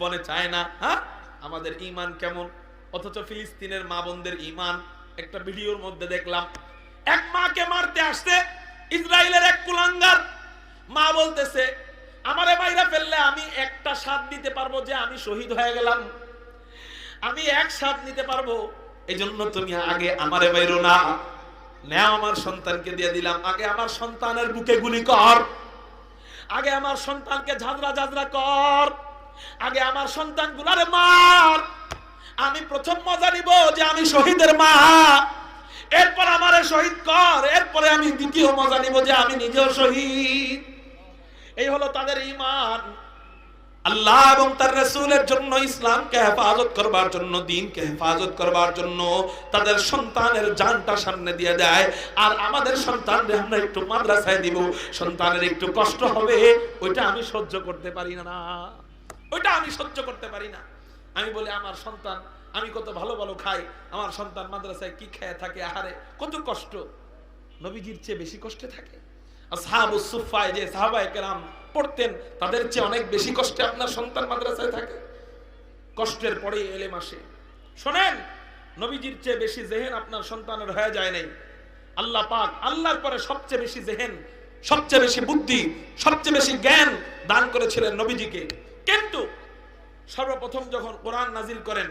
বনে চায় না। হ্যাঁ, আমাদের ঈমান কেমন, অথচ ফিলিস্তিনের মা বোনদের ঈমান। একটা ভিডিওর মধ্যে দেখলাম এক মাকে মারতে আসছে ইসরায়েলের এক কুলাঙ্গার। মা বলতেছে আমারে মাইরা ফেললে আমি একটা স্বাদ দিতে পারবো যে আমি শহীদ হয়ে গেলাম, আমি এক স্বাদ নিতে পারবো, এজন্য তুমি আগে আমারে মাইরো না, নাও আমার সন্তানকে দিয়ে দিলাম, আগে আমার সন্তানের বুকে গুলি কর, আগে আমার সন্তানকে ঝাঁঝরা ঝাঁঝরা কর, আগে আমার সন্তানগুলারে মার, আমি প্রথম মজা নিব যে আমি শহীদের মা, এরপর আমারে শহীদ কর, এরপরে আমি দ্বিতীয় মজা নিব যে আমি নিজেও শহীদ। এই হলো তাদের ঈমান। আল্লাহ এবং তার রাসূলের জন্য, ইসলামকে হেফাজত করবার জন্য, দ্বীনকে হেফাজত করবার জন্য তাদের সন্তানের জানটা সামনে দিয়ে দেয়। আর আমাদের সন্তানদের আমরা একটু মাদ্রাসায় দিব, সন্তানের একটু কষ্ট হবে, ওইটা আমি সহ্য করতে পারি না, ওইটা আমি সহ্য করতে পারি না। আমি বলি আমার সন্তান, আমি কত ভালো ভালো খাই, আমার সন্তান মাদ্রাসায় কি খেয়ে থাকে, আহারে কত কষ্ট। নবীজির চেয়ে বেশি কষ্টে থাকে। আসহাবুস সুফফায় যে সাহাবায়ে কেরাম পড়তেন, তাদের চেয়ে অনেক বেশি কষ্টে আপনার সন্তান মাদ্রাসায় থাকে। কষ্টের পরেই ইলম আসে। শুনেন, নবীজির চেয়ে বেশি জেহেন আপনার সন্তানের হয়ে যায় নাই। আল্লাহ পাক আল্লাহর পরে সবচেয়ে বেশি জেহেন, সবচেয়ে বেশি বুদ্ধি, সবচেয়ে বেশি জ্ঞান দান করেছিলেন নবীজিকে। কিন্তু সর্বপ্রথম যখন কোরআন নাজিল করেন,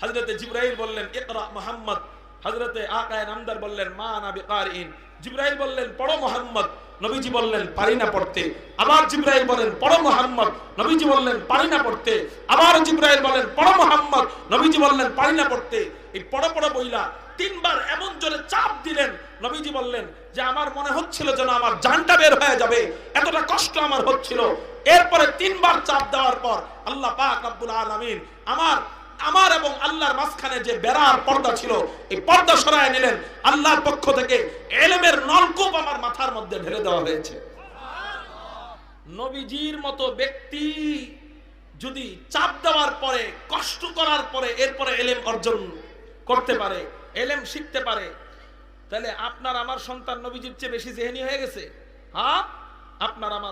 হযরতে জিবরাইল বললেন ইকরা মুহাম্মদ, হযরতে আকায়ে নামদার বললেন মা আনা বিকারিন, জিবরাইল বললেন পড়ো মুহাম্মদ, নবীজি বললেন পারি না পড়তে, আবার জিবরাইল বলেন পড়ো মুহাম্মদ, নবীজি বললেন পারি না পড়তে, আবার জিবরাইল বলেন পড়ো মুহাম্মদ, নবীজি বললেন পারি না পড়তে। এই পড়ো পড়ো বইলা তিনবার এমন জোরে চাপ দিলেন, নবীজি বললেন যে আমার মনে হচ্ছিল যেন আমার জানটা বের হয়ে যাবে, এতটা কষ্ট আমার হচ্ছিল। এরপরে তিনবার চাপ দেওয়ার পর আল্লাহ পাক রব্বুল আলামিন আমার এবং আল্লাহর মাঝখানে যে বেড়ার পর্দা ছিল, এই পর্দা সরায় নিলেন। আল্লাহর পক্ষ থেকে ইলমের নলকূপ আমার মাথার মধ্যে ঢেলে দেওয়া হয়েছে। নবীজির মতো ব্যক্তি যদি চাপ দেওয়ার পরে, কষ্ট করার পরে এরপরে ইলম অর্জন করতে পারে, ইলম শিখতে পারে, তাহলে আপনার আমার সন্তান নবীজির চেয়ে বেশি জেহেনি হয়ে গেছে। হ্যাঁ, আপনার আমার